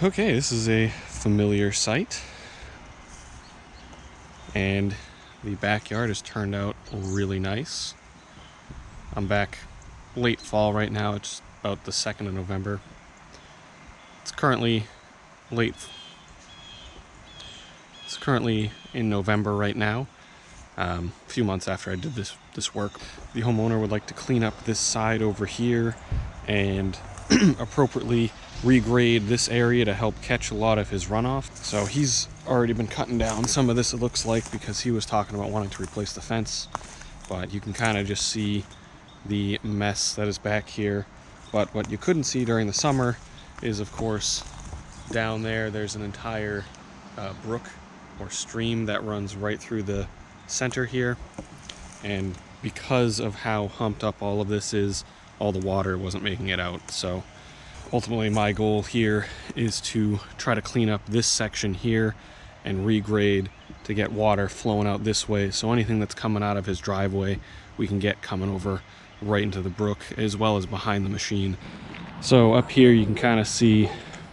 Okay, this is a familiar sight, and the backyard has turned out really nice. I'm back late fall right now. It's about the 2nd of November. It's currently in November right now, a few months after I did this work. The homeowner would like to clean up this side over here and appropriately regrade this area to help catch a lot of his runoff. So he's already been cutting down some of this, it looks like, because he was talking about wanting to replace the fence. But you can kind of just see the mess that is back here. But what you couldn't see during the summer is, of course, down there's an entire brook or stream that runs right through the center here. And because of how humped up all of this is, all the water wasn't making it out. So ultimately my goal here is to try to clean up this section here and regrade to get water flowing out this way, so anything that's coming out of his driveway we can get coming over right into the brook, as well as behind the machine. So up here you can kind of see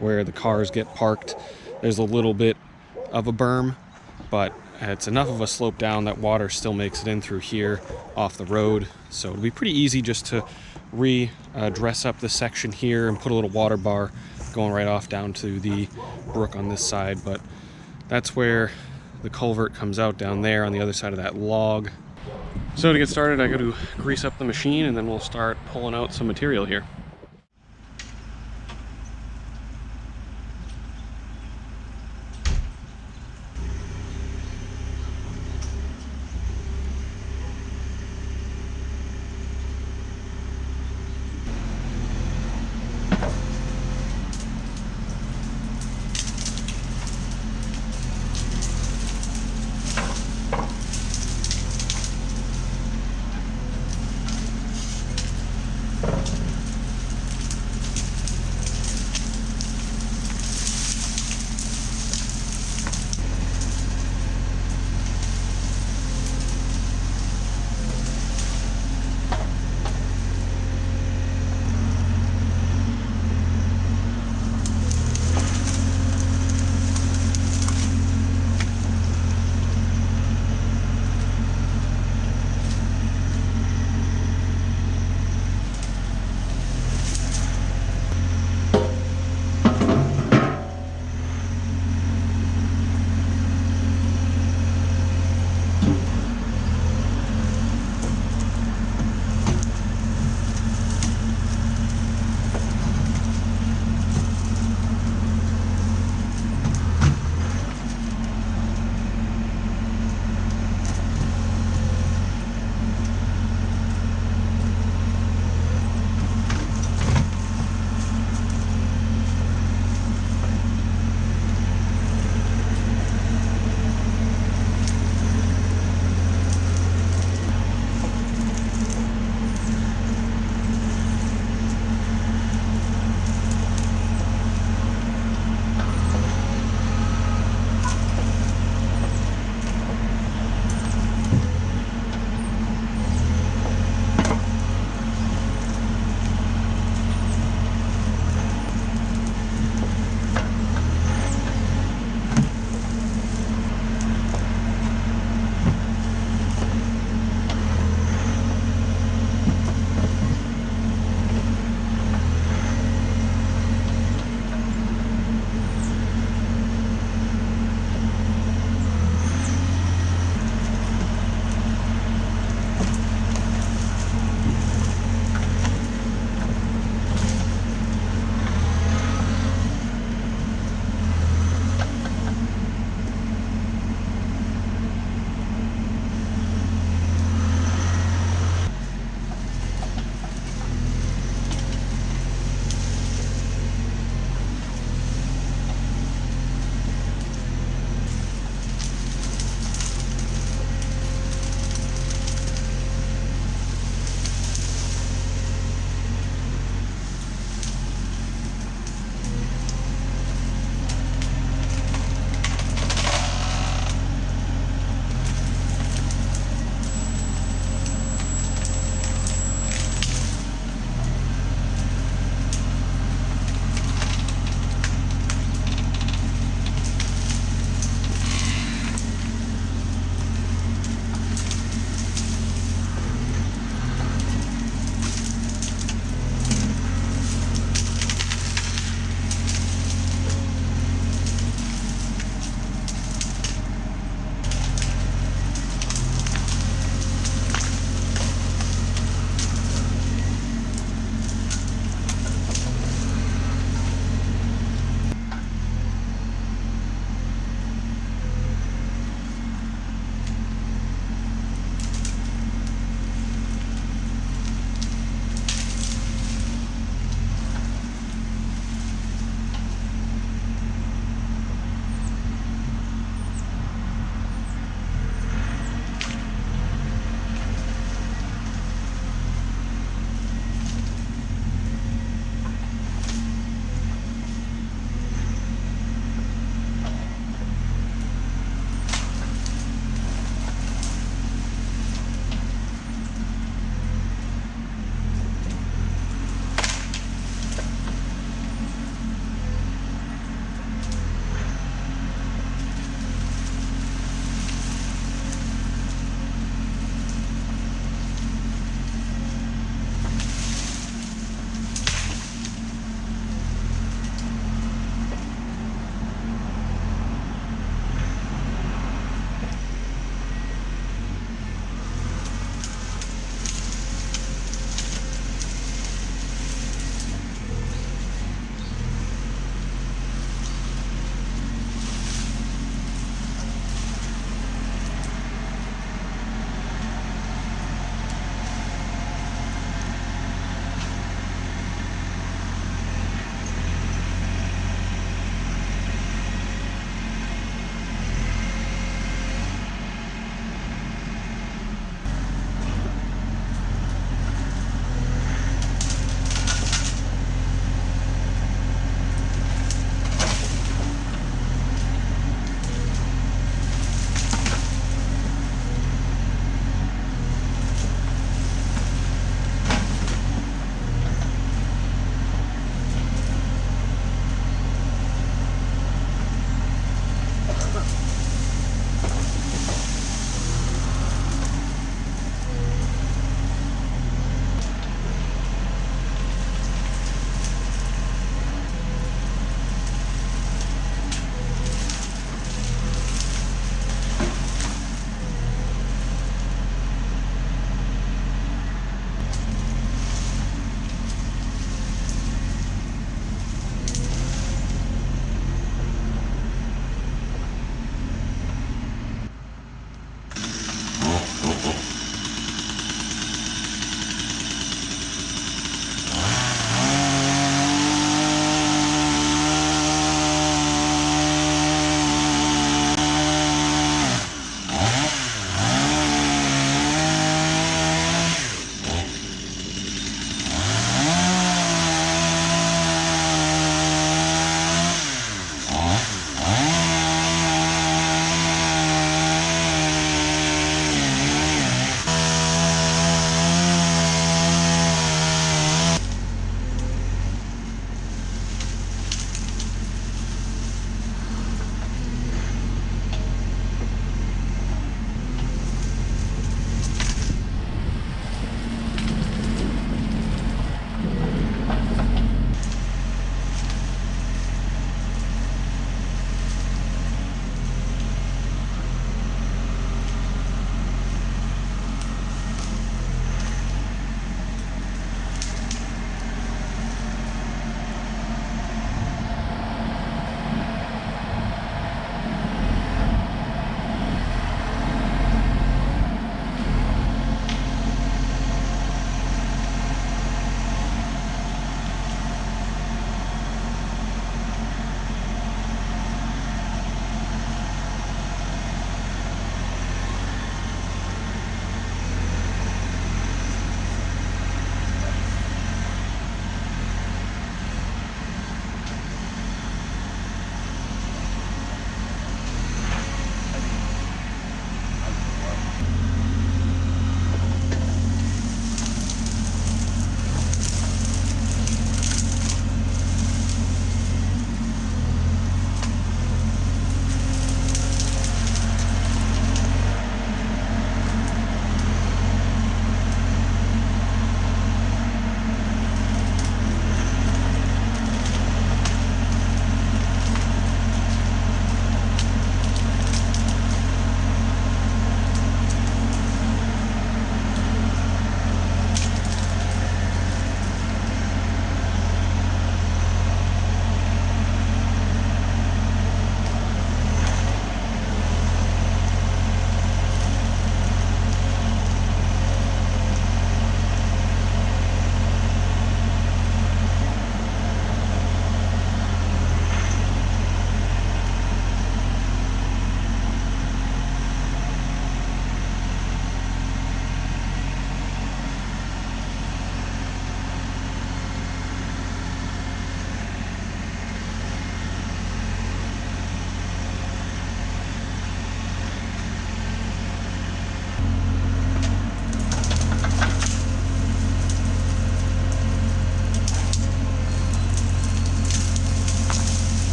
where the cars get parked. There's a little bit of a berm, but it's enough of a slope down that water still makes it in through here off the road. So it'll be pretty easy just to dress up this section here and put a little water bar going right off down to the brook on this side. But that's where the culvert comes out down there on the other side of that log. So to get started, I got to grease up the machine and then we'll start pulling out some material here.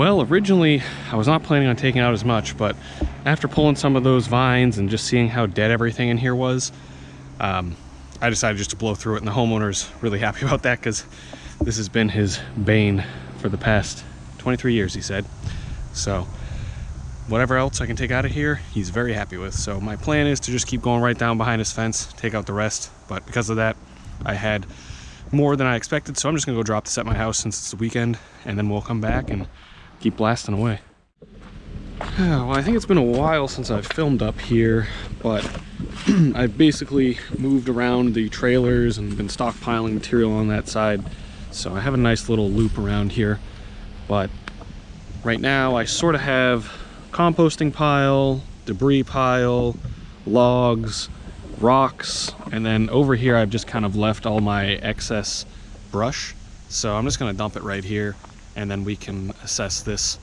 Well, originally I was not planning on taking out as much, but after pulling some of those vines and just seeing how dead everything in here was, I decided just to blow through it, and the homeowner's really happy about that because this has been his bane for the past 23 years, he said. So whatever else I can take out of here, he's very happy with. So my plan is to just keep going right down behind his fence, take out the rest. But because of that, I had more than I expected, so I'm just gonna go drop this at my house since it's the weekend, and then we'll come back and keep blasting away. Well, I think it's been a while since I've filmed up here, but I've basically moved around the trailers and been stockpiling material on that side. So I have a nice little loop around here, but right now I sort of have composting pile, debris pile, logs, rocks, and then over here I've just kind of left all my excess brush. So I'm just gonna dump it right here, and then we can assess this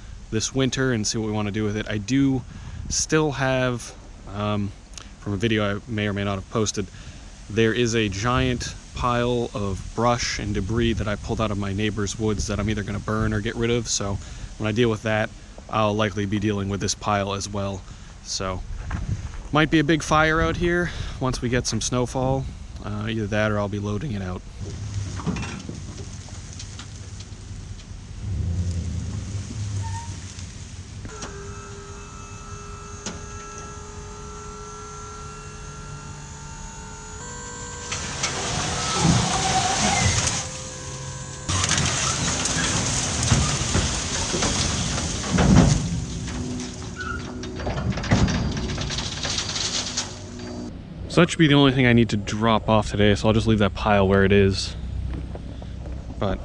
winter and see what we want to do with it. I do still have, from a video I may or may not have posted, there is a giant pile of brush and debris that I pulled out of my neighbor's woods that I'm either going to burn or get rid of. So when I deal with that, I'll likely be dealing with this pile as well. So might be a big fire out here once we get some snowfall. Either that or I'll be loading it out. So that should be the only thing I need to drop off today, so I'll just leave that pile where it is. But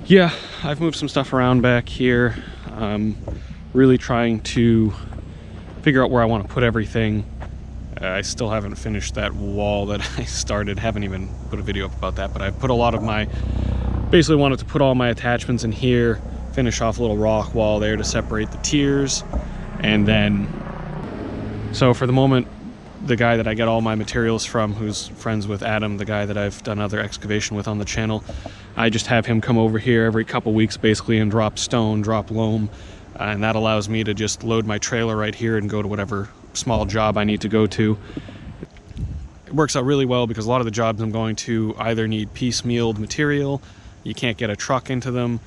yeah, I've moved some stuff around back here. Really trying to figure out where I want to put everything. I still haven't finished that wall that I started. Haven't even put a video up about that, but I've put a lot of my, basically wanted to put all my attachments in here, finish off a little rock wall there to separate the tiers, and then so for the moment, the guy that I get all my materials from, who's friends with Adam, the guy that I've done other excavation with on the channel, I just have him come over here every couple weeks basically and drop stone, drop loam, and that allows me to just load my trailer right here and go to whatever small job I need to go to. It works out really well because a lot of the jobs I'm going to either need piecemealed material, you can't get a truck into them,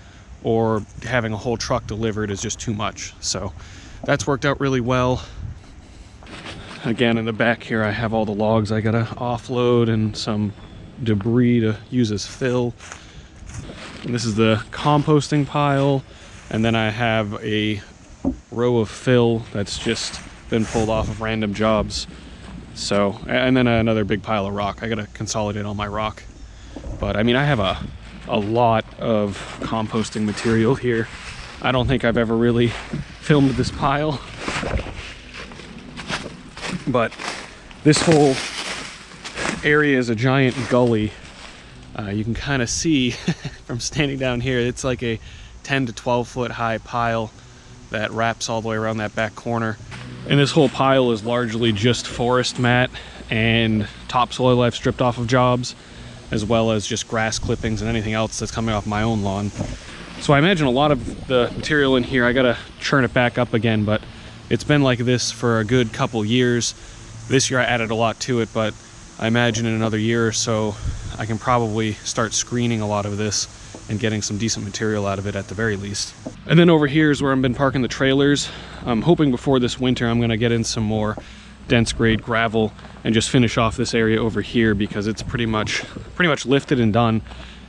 or having a whole truck delivered is just too much. So that's worked out really well. Again, in the back here I have all the logs I gotta offload and some debris to use as fill. And this is the composting pile, and then I have a row of fill that's just been pulled off of random jobs. So, and then another big pile of rock. I gotta consolidate all my rock. But I mean, I have a lot of composting material here. I don't think I've ever really filmed this pile. But this whole area is a giant gully. You can kind of see from standing down here, it's like a 10 to 12 foot high pile that wraps all the way around that back corner. And this whole pile is largely just forest mat and topsoil I've stripped off of jobs, as well as just grass clippings and anything else that's coming off my own lawn. So I imagine a lot of the material in here, I gotta churn it back up again, but it's been like this for a good couple years. This year I added a lot to it, but I imagine in another year or so, I can probably start screening a lot of this and getting some decent material out of it at the very least. And then over here is where I've been parking the trailers. I'm hoping before this winter I'm gonna get in some more dense grade gravel and just finish off this area over here because it's pretty much lifted and done.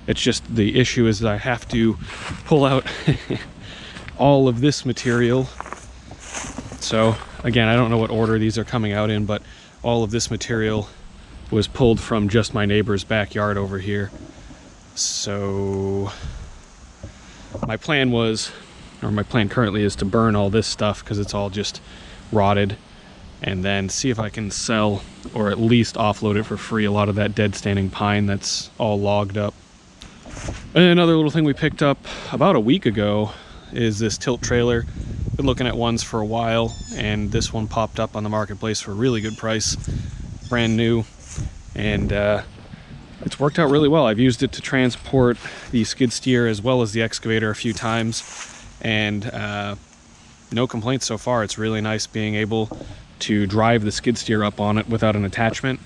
It's just the issue is that I have to pull out all of this material. So again, I don't know what order these are coming out in, but all of this material was pulled from just my neighbor's backyard over here. So my plan was, or my plan currently is to burn all this stuff because it's all just rotted, and then see if I can sell or at least offload it for free a lot of that dead standing pine that's all logged up. And another little thing we picked up about a week ago is this tilt trailer. Been looking at ones for a while, and this one popped up on the marketplace for a really good price, brand new. And this it's worked out really well. I've used it to transport the skid steer as well as the excavator a few times, and no complaints so far. It's really nice being able to drive the skid steer up on it without an attachment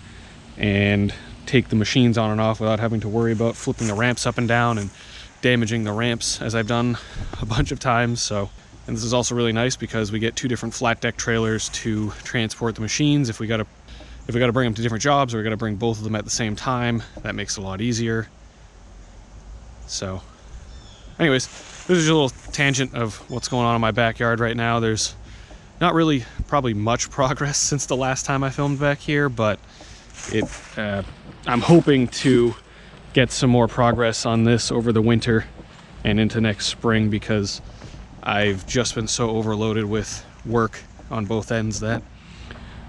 and take the machines on and off without having to worry about flipping the ramps up and down and damaging the ramps, as I've done a bunch of times. So, and this is also really nice because we get 2 different flat deck trailers to transport the machines. If we gotta bring them to different jobs, or we gotta bring both of them at the same time, that makes it a lot easier. So anyways, this is a little tangent of what's going on in my backyard right now. There's not really probably much progress since the last time I filmed back here, but I'm hoping to get some more progress on this over the winter and into next spring, because I've just been so overloaded with work on both ends that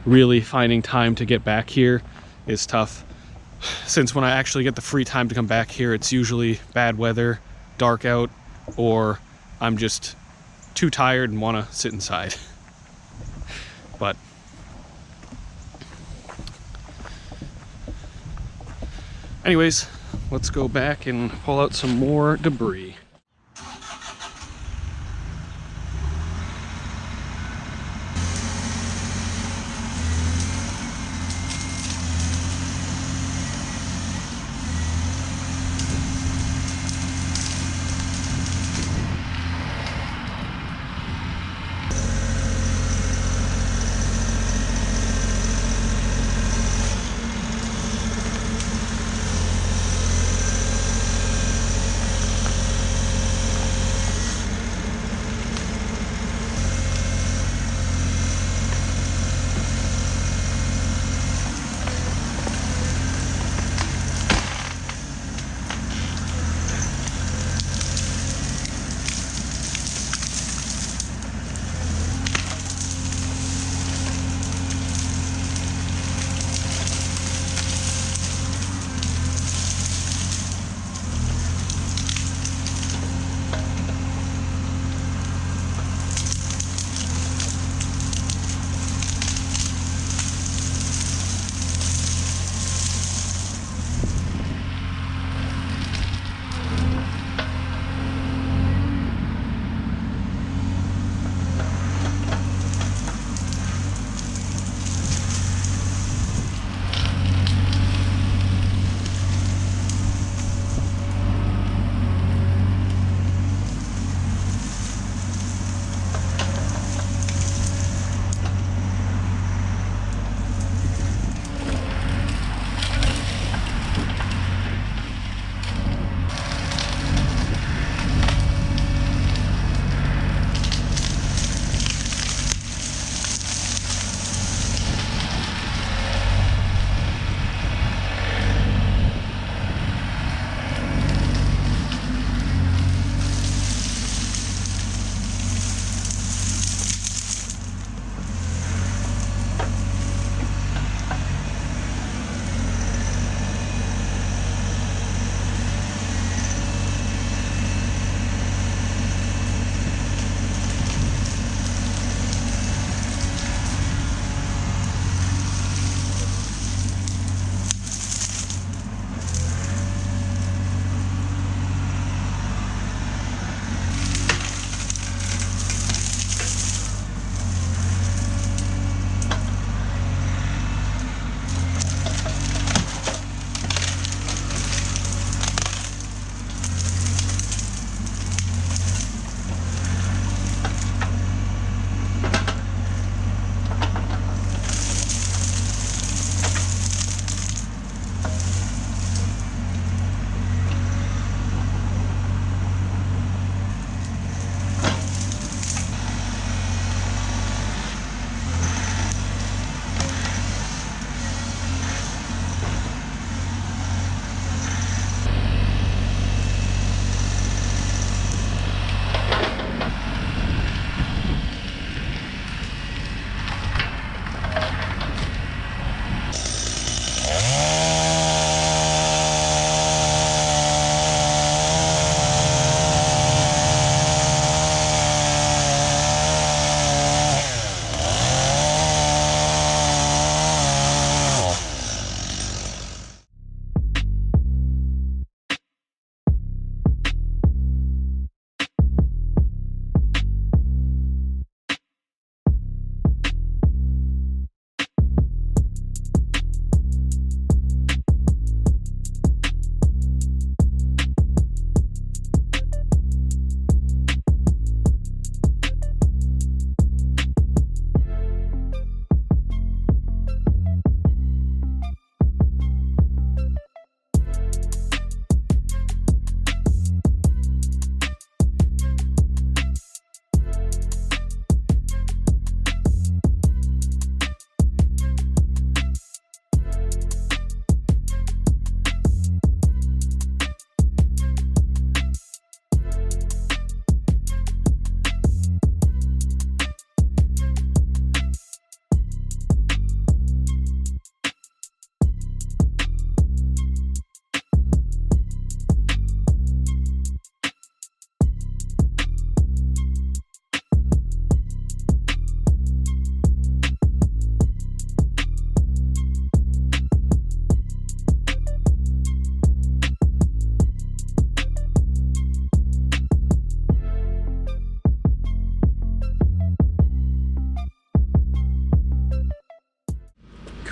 really finding time to get back here is tough. Since when I actually get the free time to come back here, it's usually bad weather, dark out, or I'm just too tired and want to sit inside. But anyways, let's go back and pull out some more debris.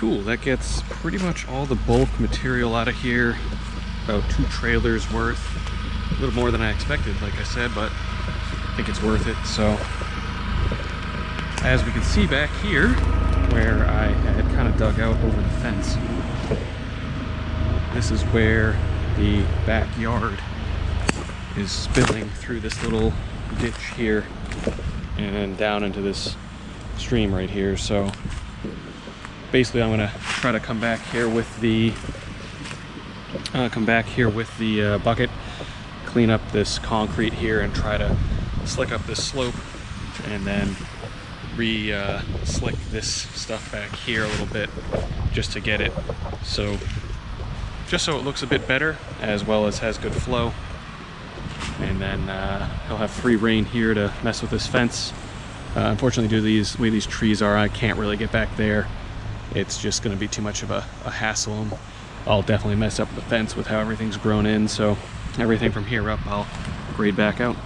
cool. That gets pretty much all the bulk material out of here. About 2 trailers worth. A little more than I expected, like I said, but I think it's worth it. So, as we can see back here, where I had kind of dug out over the fence, this is where the backyard is spilling through this little ditch here and then down into this stream right here. So basically I'm gonna try to come back here with the bucket, clean up this concrete here and try to slick up this slope, and then slick this stuff back here a little bit just to get it so it looks a bit better, as well as has good flow. And then he'll have free reign here to mess with this fence. Unfortunately, due to the way these trees are, I can't really get back there. It's just going to be too much of a hassle. I'll definitely mess up the fence with how everything's grown in, so everything from here up I'll grade back out.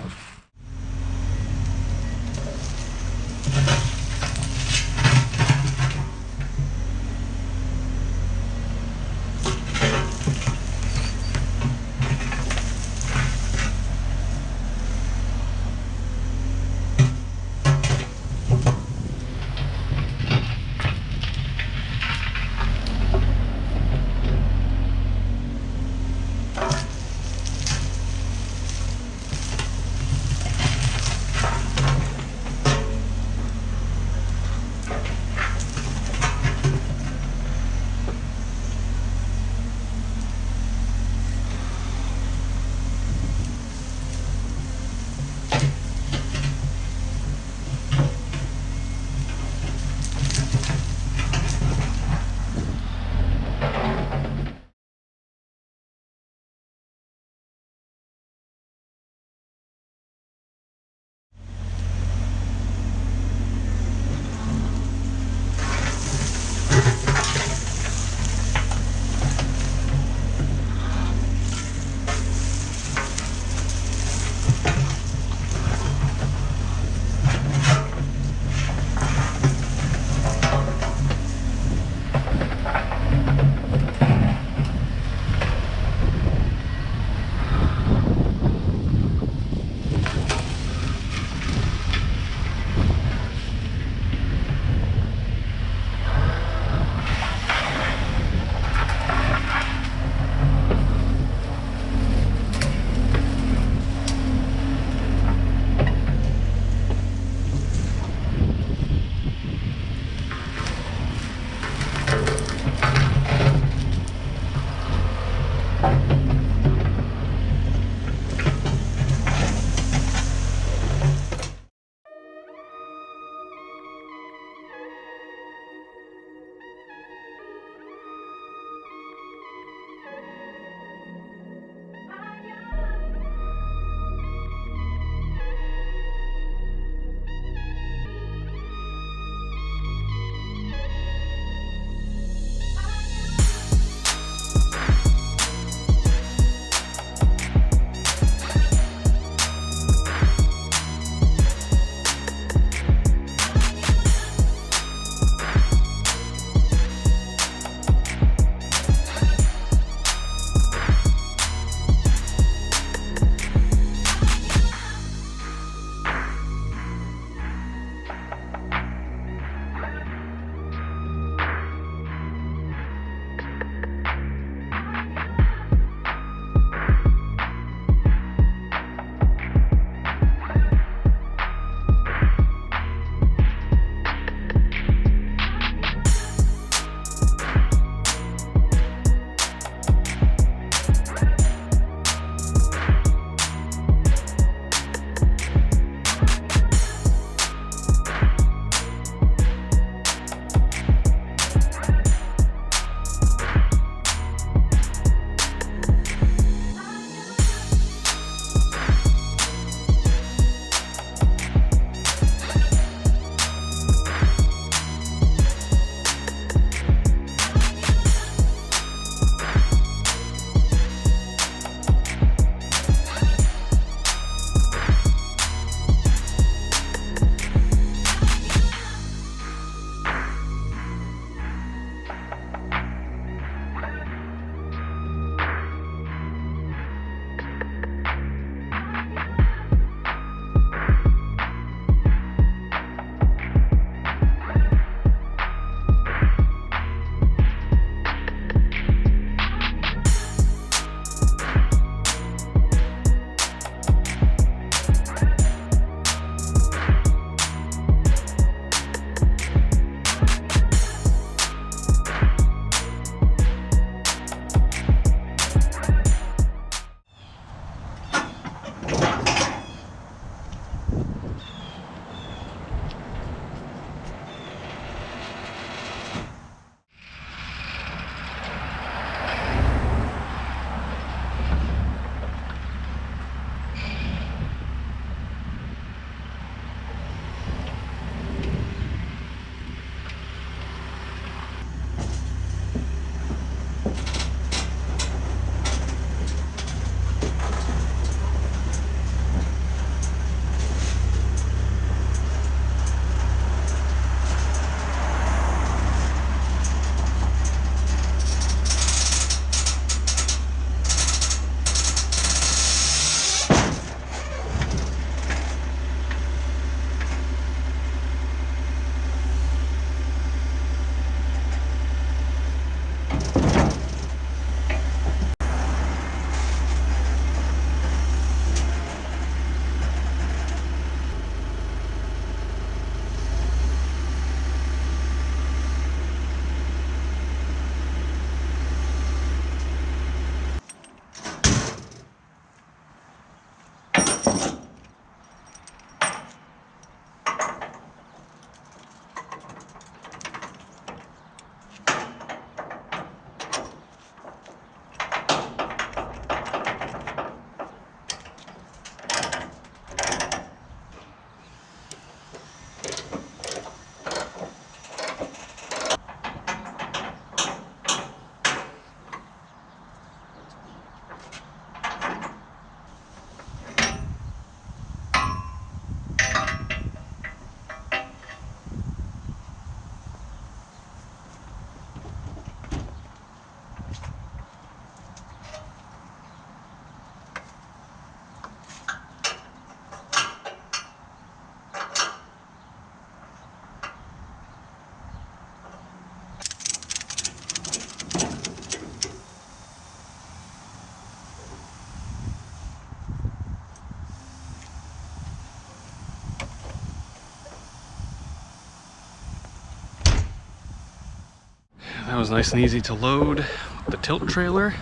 That was nice and easy to load with the tilt trailer.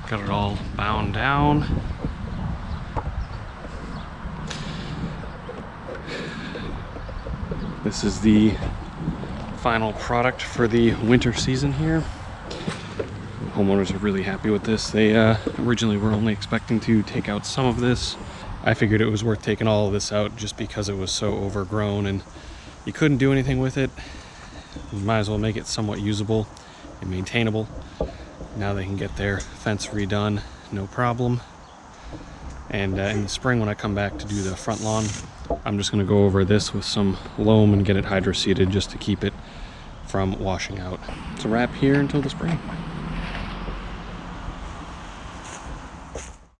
Got it all bound down. This is the final product for the winter season here. Homeowners are really happy with this. They originally were only expecting to take out some of this. I figured it was worth taking all of this out just because it was so overgrown and you couldn't do anything with it. You might as well make it somewhat usable and maintainable. Now they can get their fence redone, no problem. And in the spring when I come back to do the front lawn, I'm just gonna go over this with some loam and get it hydro-seeded just to keep it from washing out. It's a wrap here until the spring.